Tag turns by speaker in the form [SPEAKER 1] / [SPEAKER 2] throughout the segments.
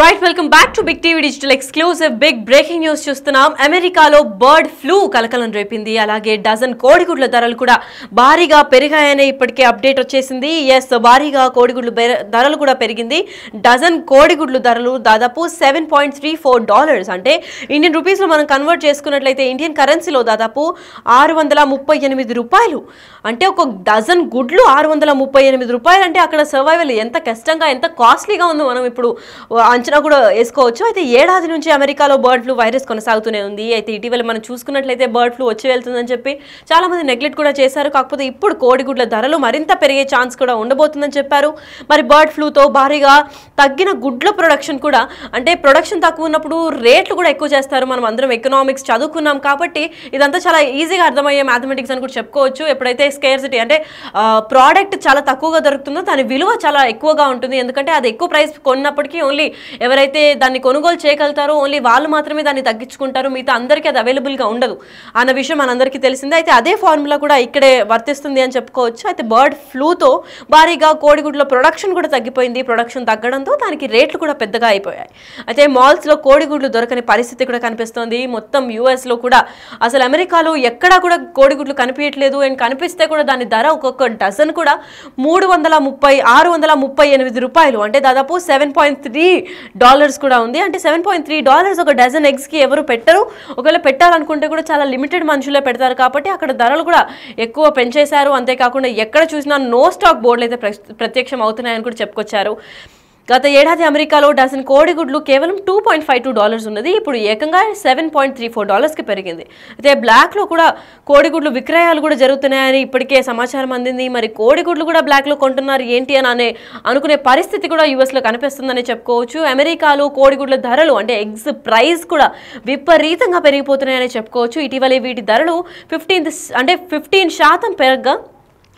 [SPEAKER 1] Right welcome back to big TV digital exclusive big breaking news చూస్తున్నాం. అమెరికాలో bird flu కలకలం రేపింది. అలాగే డజన్ కోడిగుడ్ల ధరలు కూడా భారీగా పెరిగాయని ఇప్పటికే అప్డేట్ వచ్చేసింది. ఎస్, భారీగా కోడిగుడ్లు ధరలు కూడా పెరిగింది. డజన్ కోడిగుడ్లు ధరలు దాదాపు $7.34, అంటే ఇండియన్ రూపీస్లో మనం కన్వర్ట్ చేసుకున్నట్లయితే ఇండియన్ కరెన్సీలో దాదాపు $638. అంటే ఒక డజన్ గుడ్లు $638 అంటే అక్కడ సర్వైవల్ ఎంత కష్టంగా ఎంత కాస్ట్లీగా ఉందో మనం ఇప్పుడు అంచనా కూడా వేసుకోవచ్చు. అయితే ఏడాది నుంచి అమెరికాలో బర్డ్ ఫ్లూ వైరస్ కొనసాగుతూనే ఉంది. అయితే ఇటీవల మనం చూసుకున్నట్లయితే బర్డ్ ఫ్లూ వచ్చి వెళ్తుందని చెప్పి చాలా మంది నెగ్లెక్ట్ కూడా చేశారు. కాకపోతే ఇప్పుడు కోడిగుడ్ల ధరలు మరింత పెరిగే ఛాన్స్ కూడా ఉండబోతుందని చెప్పారు. మరి బర్డ్ ఫ్లూతో భారీగా తగ్గిన గుడ్ల ప్రొడక్షన్ కూడా, అంటే ప్రొడక్షన్ తక్కువ ఉన్నప్పుడు రేట్లు కూడా ఎక్కువ చేస్తారు. మనం అందరం ఎకనామిక్స్ చదువుకున్నాం కాబట్టి ఇదంతా చాలా ఈజీగా అర్థమయ్యే మ్యాథమెటిక్స్ అని కూడా చెప్పుకోవచ్చు. ఎప్పుడైతే స్కేర్సిటీ అంటే ప్రోడక్ట్ చాలా తక్కువగా దొరుకుతుందో దాని విలువ చాలా ఎక్కువగా ఉంటుంది. ఎందుకంటే అది ఎక్కువ ప్రైస్ కొన్నప్పటికీ ఓన్లీ ఎవరైతే దాన్ని కొనుగోలు చేయగలుగుతారో ఓన్లీ వాళ్ళు మాత్రమే దాన్ని తగ్గించుకుంటారు, మిగతా అందరికీ అది అవైలబుల్గా ఉండదు అన్న విషయం మనందరికీ తెలిసిందే. అయితే అదే ఫార్ములా కూడా ఇక్కడే వర్తిస్తుంది అని చెప్పుకోవచ్చు. అయితే బర్డ్ ఫ్లూతో భారీగా కోడిగుడ్ల ప్రొడక్షన్ కూడా తగ్గిపోయింది. ప్రొడక్షన్ తగ్గడంతో దానికి రేట్లు కూడా పెద్దగా అయిపోయాయి. అయితే మాల్స్లో కోడిగుడ్లు దొరకని పరిస్థితి కూడా కనిపిస్తోంది. మొత్తం యూఎస్లో కూడా అసలు అమెరికాలో ఎక్కడా కూడా కోడిగుడ్లు కనిపించట్లేదు. అండ్ కనిపిస్తే కూడా దాని ధర ఒక్కొక్క డజన్ కూడా $638, అంటే దాదాపు $7.3 కూడా ఉంది. అంటే $7.3 ఒక డజన్ ఎగ్స్కి ఎవరు పెట్టరు. ఒకవేళ పెట్టాలనుకుంటే కూడా చాలా లిమిటెడ్ మనుషులే పెడతారు. కాబట్టి అక్కడ ధరలు కూడా ఎక్కువ పెంచేశారు. అంతేకాకుండా ఎక్కడ చూసినా నో స్టాక్ బోర్డులు అయితే ప్రత్యక్షం అవుతున్నాయని కూడా చెప్పుకొచ్చారు. గత ఏడాది అమెరికాలో డజన్ కోడిగుడ్లు కేవలం $2.52 ఉన్నది. ఇప్పుడు ఏకంగా $7.34కి పెరిగింది. అయితే బ్లాక్లో కూడా కోడిగుడ్లు విక్రయాలు కూడా జరుగుతున్నాయని ఇప్పటికే సమాచారం అందింది. మరి కోడిగుడ్లు కూడా బ్లాక్లో కొంటున్నారు ఏంటి అని అనుకునే పరిస్థితి కూడా యూఎస్లో కనిపిస్తుందని చెప్పుకోవచ్చు. అమెరికాలో కోడిగుడ్ల ధరలు అంటే ఎగ్స్ ప్రైస్ కూడా విపరీతంగా పెరిగిపోతున్నాయని చెప్పుకోవచ్చు. ఇటీవలే వీటి ధరలు 15% పెరగగా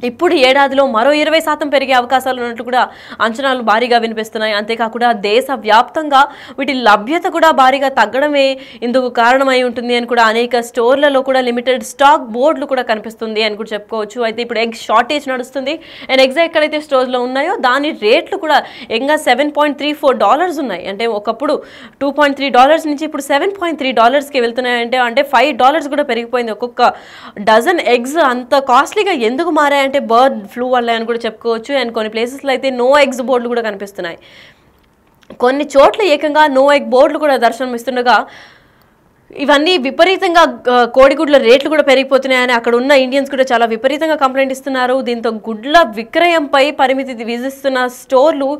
[SPEAKER 1] ఇప్పుడు ఏడాదిలో మరో 20% పెరిగే అవకాశాలు ఉన్నట్లు కూడా అంచనాలు భారీగా వినిపిస్తున్నాయి. అంతేకాకుండా దేశవ్యాప్తంగా వీటి లభ్యత కూడా భారీగా తగ్గడమే ఇందుకు కారణమై ఉంటుంది అని కూడా అనేక స్టోర్లలో కూడా లిమిటెడ్ స్టాక్ బోర్డులు కూడా కనిపిస్తుంది అని కూడా చెప్పుకోవచ్చు. అయితే ఇప్పుడు ఎగ్ షార్టేజ్ నడుస్తుంది. అండ్ ఎగ్స్ ఎక్కడైతే స్టోర్స్లో ఉన్నాయో దాని రేట్లు కూడా ఇంకా $7.34 ఉన్నాయి. అంటే ఒకప్పుడు $2.3 నుంచి ఇప్పుడు $7.3కి వెళ్తున్నాయంటే అంటే $5 కూడా పెరిగిపోయింది ఒక్కొక్క డజన్ ఎగ్స్. అంత కాస్ట్లీగా ఎందుకు మారాయి అంటే బర్డ్ ఫ్లూ వల్ల అని కూడా చెప్పుకోవచ్చు. అండ్ కొన్ని ప్లేసెస్లో అయితే నో ఎగ్స్ బోర్డులు కూడా కనిపిస్తున్నాయి. కొన్ని చోట్ల ఏకంగా నో ఎగ్ బోర్డులు కూడా దర్శనం ఇస్తుండగా ఇవన్నీ విపరీతంగా కోడిగుడ్ల రేట్లు కూడా పెరిగిపోతున్నాయని అక్కడ ఉన్న ఇండియన్స్ కూడా చాలా విపరీతంగా కంప్లైంట్ ఇస్తున్నారు. దీంతో గుడ్ల విక్రయంపై పరిమితి విధిస్తున్న స్టోర్లు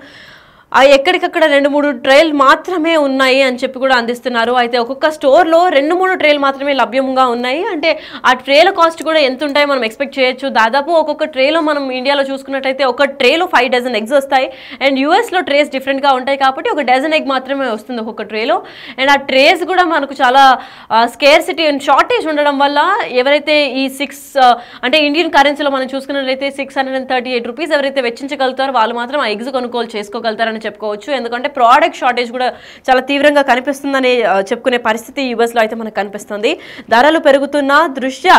[SPEAKER 1] ఎక్కడికక్కడ 2-3 ట్రేలు మాత్రమే ఉన్నాయి అని చెప్పి కూడా అందిస్తున్నారు. అయితే ఒక్కొక్క స్టోర్లో 2-3 ట్రేలు మాత్రమే లభ్యంగా ఉన్నాయి. అంటే ఆ ట్రేల కాస్ట్ కూడా ఎంత ఉంటాయో మనం ఎక్స్పెక్ట్ చేయొచ్చు. దాదాపు ఒక్కొక్క ట్రేలో మనం ఇండియాలో చూసుకున్నట్టయితే ఒక ట్రేలో 5 డజన్ ఎగ్స్ వస్తాయి. అండ్ యూఎస్లో ట్రేస్ డిఫరెంట్గా ఉంటాయి కాబట్టి ఒక డజన్ ఎగ్ మాత్రమే వస్తుంది ఒక్కొక్క ట్రేలో. అండ్ ఆ ట్రేస్ కూడా మనకు చాలా స్కేర్సిటీ అండ్ షార్టేజ్ ఉండడం వల్ల ఎవరైతే ఈ అంటే ఇండియన్ కరెన్సీలో మనం చూసుకున్నట్లయితే $638 ఎవరైతే వెచ్చించగలుగుతారో వాళ్ళు మాత్రం ఆ ఎగ్స్ కొనుగోలు చేసుకోగలుగుతారని చెప్పుకోవచ్చు. ఎందుకంటే ప్రోడక్ట్ షార్టేజ్ కూడా చాలా తీవ్రంగా కనిపిస్తుందని చెప్పుకునే పరిస్థితి యూఎస్లో అయితే మనకు కనిపిస్తుంది. ధరలు పెరుగుతున్న దృష్ట్యా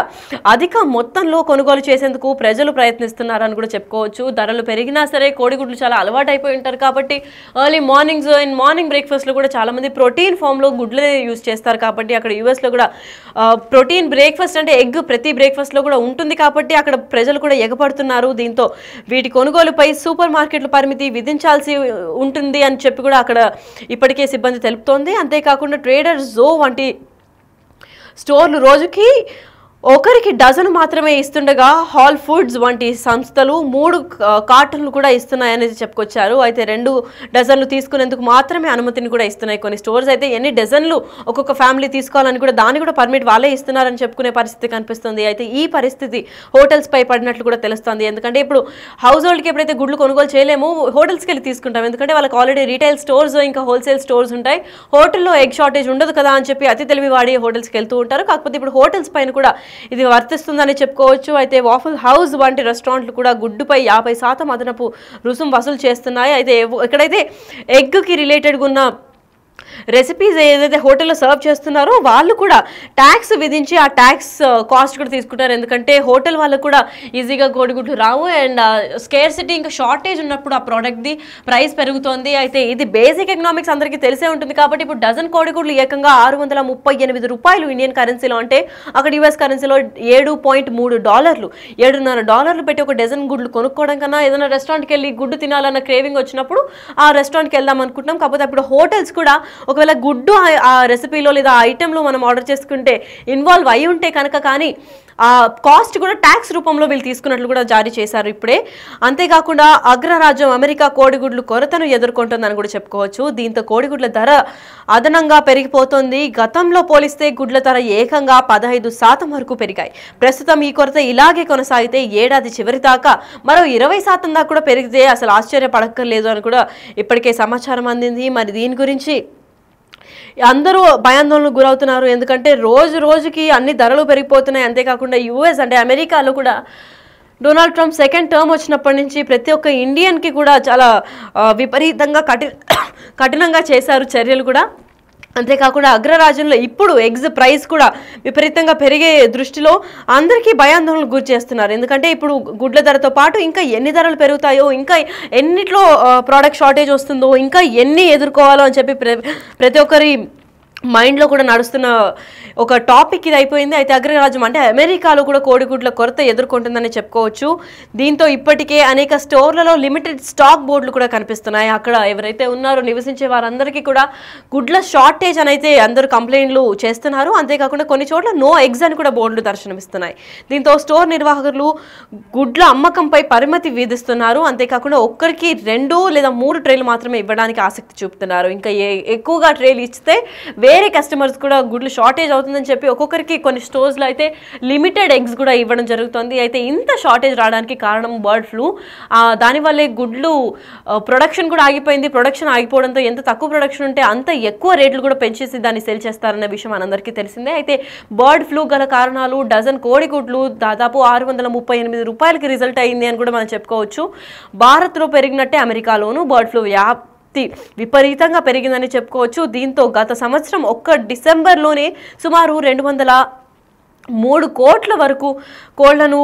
[SPEAKER 1] అధిక మొత్తంలో కొనుగోలు చేసేందుకు ప్రజలు ప్రయత్నిస్తున్నారని కూడా చెప్పుకోవచ్చు. ధరలు పెరిగినా సరే కోడిగుడ్లు చాలా అలవాటు అయిపోయి ఉంటారు కాబట్టి ఎర్లీ మార్నింగ్స్ అండ్ మార్నింగ్ బ్రేక్ఫాస్ట్లో కూడా చాలా మంది ప్రోటీన్ ఫామ్లో గుడ్లనే యూజ్ చేస్తారు. కాబట్టి అక్కడ యూఎస్లో కూడా ప్రోటీన్ బ్రేక్ఫాస్ట్ అంటే ఎగ్ ప్రతి బ్రేక్ఫాస్ట్లో కూడా ఉంటుంది కాబట్టి అక్కడ ప్రజలు కూడా ఎగపడుతున్నారు. దీంతో వీటి కొనుగోలుపై సూపర్ మార్కెట్ల పరిమితి విధించాల్సి ఉంటుంది అని చెప్పి కూడా అక్కడ ఇప్పటికే సిబ్బంది తెలుపుతోంది. అంతేకాకుండా ట్రేడర్ జో వంటి స్టోర్లు రోజుకి ఒకరికి డజన్ మాత్రమే ఇస్తుండగా హాల్ ఫుడ్స్ వంటి సంస్థలు 3 కార్టన్లు కూడా ఇస్తున్నాయనేది చెప్పుకొచ్చారు. అయితే 2 డజన్లు తీసుకునేందుకు మాత్రమే అనుమతిని కూడా ఇస్తున్నాయి. కొన్ని స్టోర్స్ అయితే ఎన్ని డజన్లు ఒక్కొక్క ఫ్యామిలీ తీసుకోవాలని కూడా దాన్ని కూడా పర్మిట్ వాళ్ళే ఇస్తున్నారని చెప్పుకునే పరిస్థితి కనిపిస్తుంది. అయితే ఈ పరిస్థితి హోటల్స్ పై పడినట్లు కూడా తెలుస్తుంది. ఎందుకంటే ఇప్పుడు హౌస్ హోల్డ్కి ఎప్పుడైతే గుడ్లు కొనుగోలు చేయలేమో హోటల్స్కి వెళ్ళి తీసుకుంటాం. ఎందుకంటే వాళ్ళకి ఆల్రెడీ రీటైల్ స్టోర్స్ ఇంకా హోల్సేల్ స్టోర్స్ ఉంటాయి. హోటల్లో ఎగ్ షార్టేజ్ ఉండదు కదా అని చెప్పి అతి తెలివి వాడి హోటల్స్కి వెళ్తూ ఉంటారు. కాకపోతే ఇప్పుడు హోటల్స్ పైన కూడా ఇది వర్తిస్తుందని చెప్పుకోవచ్చు. అయితే వాఫల్ హౌస్ వంటి రెస్టారెంట్లు కూడా గుడ్డుపై 50% అదనపు రుసుము వసూలు చేస్తున్నాయి. అయితే ఎక్కడైతే ఎగ్కి రిలేటెడ్గా ఉన్న రెసిపీస్ ఏదైతే హోటల్లో సర్వ్ చేస్తున్నారో వాళ్ళు కూడా ట్యాక్స్ విధించి ఆ ట్యాక్స్ కాస్ట్ కూడా తీసుకుంటారు. ఎందుకంటే హోటల్ వాళ్ళకు కూడా ఈజీగా కోడిగుడ్లు రావు అండ్ స్కేర్సిటీ ఇంకా షార్టేజ్ ఉన్నప్పుడు ఆ ప్రోడక్ట్ది ప్రైస్ పెరుగుతోంది. అయితే ఇది బేసిక్ ఎకనామిక్స్ అందరికీ తెలిసే ఉంటుంది. కాబట్టి ఇప్పుడు డజన్ కోడిగుడ్లు ఏకంగా $638 ఇండియన్ కరెన్సీలో, అంటే అక్కడ యూఎస్ కరెన్సీలో $7.3 $7.5 పెట్టి ఒక డజన్ గుడ్లు కొనుక్కోవడం కన్నా ఏదైనా రెస్టారెంట్కి వెళ్ళి గుడ్డు తినాలన్న క్రేవింగ్ వచ్చినప్పుడు ఆ రెస్టారెంట్కి వెళ్దాం అనుకుంటున్నాం. కాకపోతే అప్పుడు హోటల్స్ కూడా ఒకవేళ గుడ్డు ఆ రెసిపీలో లేదా ఐటెంలో మనం ఆర్డర్ చేసుకుంటే ఇన్వాల్వ్ అయి ఉంటే కనుక కానీ ఆ కాస్ట్ కూడా ట్యాక్స్ రూపంలో వీళ్ళు తీసుకున్నట్లు కూడా జారీ చేశారు ఇప్పుడే. అంతేకాకుండా అగ్రరాజ్యం అమెరికా కోడిగుడ్లు కొరతను ఎదుర్కొంటుందని కూడా చెప్పుకోవచ్చు. దీంతో కోడిగుడ్ల ధర అదనంగా పెరిగిపోతుంది. గతంలో పోలిస్తే గుడ్ల ధర ఏకంగా 15% వరకు పెరిగాయి. ప్రస్తుతం ఈ కొరత ఇలాగే కొనసాగితే ఏడాది చివరి దాకా మరో 20% దాకా కూడా పెరిగితే అసలు ఆశ్చర్యపడక్కర్లేదు అని కూడా ఇప్పటికే సమాచారం అందింది. మరి దీని గురించి అందరూ భయాందోళనకు గురవుతున్నారు. ఎందుకంటే రోజు రోజుకి అన్ని ధరలు పెరిగిపోతున్నాయి. అంతేకాకుండా యుఎస్ అంటే అమెరికాలో కూడా డొనాల్డ్ ట్రంప్ సెకండ్ టర్మ్ వచ్చినప్పటి నుంచి ప్రతి ఒక్క ఇండియన్కి కూడా చాలా విపరీతంగా కఠినంగా చేశారు చర్యలు కూడా. అంతేకాకుండా అగ్రరాజ్యంలో ఇప్పుడు ఎగ్స్ ప్రైస్ కూడా విపరీతంగా పెరిగే దృష్టిలో అందరికీ భయాందోళనకు గురి చేస్తున్నారు. ఎందుకంటే ఇప్పుడు గుడ్ల ధరతో పాటు ఇంకా ఎన్ని ధరలు పెరుగుతాయో, ఇంకా ఎన్నిట్లో ప్రోడక్ట్ షార్టేజ్ వస్తుందో, ఇంకా ఎన్ని ఎదుర్కోవాలో అని చెప్పి ప్రతి ఒక్కరి మైండ్లో కూడా నడుస్తున్న ఒక టాపిక్ ఇది అయిపోయింది. అయితే అగ్రరాజ్యం అంటే అమెరికాలో కూడా కోడిగుడ్ల కొరత ఎదుర్కొంటుందని చెప్పుకోవచ్చు. దీంతో ఇప్పటికే అనేక స్టోర్లలో లిమిటెడ్ స్టాక్ బోర్డులు కూడా కనిపిస్తున్నాయి. అక్కడ ఎవరైతే ఉన్నారో నివసించే వారందరికీ కూడా గుడ్ల షార్టేజ్ అని అయితే అందరూ కంప్లైంట్లు చేస్తున్నారు. అంతేకాకుండా కొన్ని చోట్ల నో ఎగ్స్ అని కూడా బోర్డులు దర్శనమిస్తున్నాయి. దీంతో స్టోర్ నిర్వాహకులు గుడ్ల అమ్మకంపై పరిమితి విధిస్తున్నారు. అంతేకాకుండా ఒక్కరికి 2 లేదా 3 ట్రేలు మాత్రమే ఇవ్వడానికి ఆసక్తి చూపుతున్నారు. ఇంకా ఎక్కువగా ట్రేలు ఇస్తే వేరే కస్టమర్స్ కూడా గుడ్లు షార్టేజ్ అవుతుందని చెప్పి ఒక్కొక్కరికి కొన్ని స్టోర్స్లో అయితే లిమిటెడ్ ఎగ్స్ కూడా ఇవ్వడం జరుగుతుంది. అయితే ఇంత షార్టేజ్ రావడానికి కారణం బర్డ్ ఫ్లూ. దానివల్లే గుడ్లు ప్రొడక్షన్ కూడా ఆగిపోయింది. ప్రొడక్షన్ ఆగిపోవడంతో ఎంత తక్కువ ప్రొడక్షన్ ఉంటే అంత ఎక్కువ రేట్లు కూడా పెంచేసి దాన్ని సెల్ చేస్తారన్న విషయం మనందరికీ తెలిసిందే. అయితే బర్డ్ ఫ్లూ గల కారణాలు డజన్ కోడిగుడ్లు దాదాపు $638కి రిజల్ట్ అయింది అని కూడా మనం చెప్పుకోవచ్చు. భారత్లో పెరిగినట్టే అమెరికాలోనూ బర్డ్ ఫ్లూ విపరీతంగా పెరిగిందని చెప్పుకోవచ్చు. దీంతో గత సంవత్సరం ఒక్క డిసెంబర్లోనే సుమారు 203 కోట్ల వరకు కోళ్లను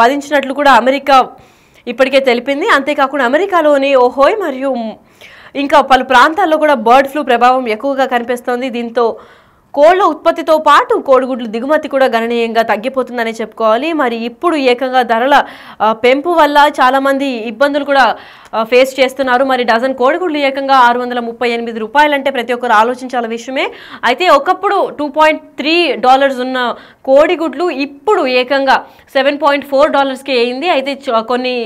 [SPEAKER 1] వధించినట్లు కూడా అమెరికా ఇప్పటికే తెలిపింది. అంతేకాకుండా అమెరికాలోని ఓహోయ్ మరియు ఇంకా పలు ప్రాంతాల్లో కూడా బర్డ్ ఫ్లూ ప్రభావం ఎక్కువగా కనిపిస్తోంది. దీంతో కోళ్ల ఉత్పత్తితో పాటు కోడిగుడ్లు దిగుమతి కూడా గణనీయంగా తగ్గిపోతుందని చెప్పుకోవాలి. మరి ఇప్పుడు ఏకంగా ధరల పెంపు వల్ల చాలామంది ఇబ్బందులు కూడా ఫేస్ చేస్తున్నారు. మరి డజన్ కోడిగుడ్లు ఏకంగా $638 అంటే ప్రతి ఒక్కరు ఆలోచించాల విషయమే. అయితే ఒకప్పుడు $2.3 ఉన్న కోడిగుడ్లు ఇప్పుడు ఏకంగా $7.4కి అయింది. అయితే కొన్ని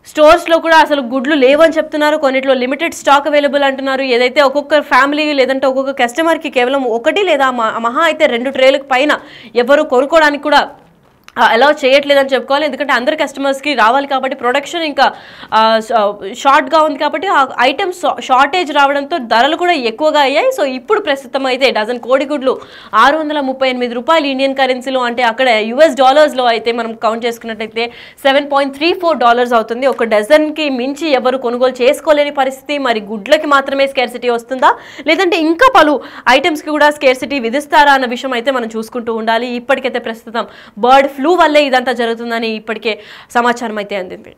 [SPEAKER 1] స్టోర్స్లో కూడా అసలు గుడ్లు లేవని చెప్తున్నారు. కొన్నిట్లో లిమిటెడ్ స్టాక్ అవైలబుల్ అంటున్నారు. ఏదైతే ఒక్కొక్క ఫ్యామిలీ లేదంటే ఒక్కొక్క కస్టమర్కి కేవలం 1 లేదా మహా అయితే 2 ట్రేలకు పైన ఎవరు కొనుక్కోవడానికి కూడా అలా చేయట్లేదని చెప్పుకోవాలి. ఎందుకంటే అందరు కస్టమర్స్కి రావాలి కాబట్టి ప్రొడక్షన్ ఇంకా షార్ట్గా ఉంది కాబట్టి ఆ ఐటమ్స్ షార్టేజ్ రావడంతో ధరలు కూడా ఎక్కువగా అయ్యాయి. సో ఇప్పుడు ప్రస్తుతం అయితే డజన్ కోడిగుడ్లు $638 ఇండియన్ కరెన్సీలో, అంటే అక్కడ యుఎస్ డాలర్స్లో అయితే మనం కౌంట్ చేసుకున్నట్టయితే $7.34 అవుతుంది. ఒక డజన్కి మించి ఎవరు కొనుగోలు చేసుకోలేని పరిస్థితి. మరి గుడ్లకి మాత్రమే స్కేర్సిటీ వస్తుందా లేదంటే ఇంకా పలు ఐటమ్స్కి కూడా స్కేర్సిటీ విధిస్తారా అన్న విషయం అయితే మనం చూసుకుంటూ ఉండాలి. ఇప్పటికైతే ప్రస్తుతం బర్డ్ ఫ్లూ వల్లే ఇదంతా జరుగుతుందని ఇప్పటికే సమాచారం అయితే అందింది.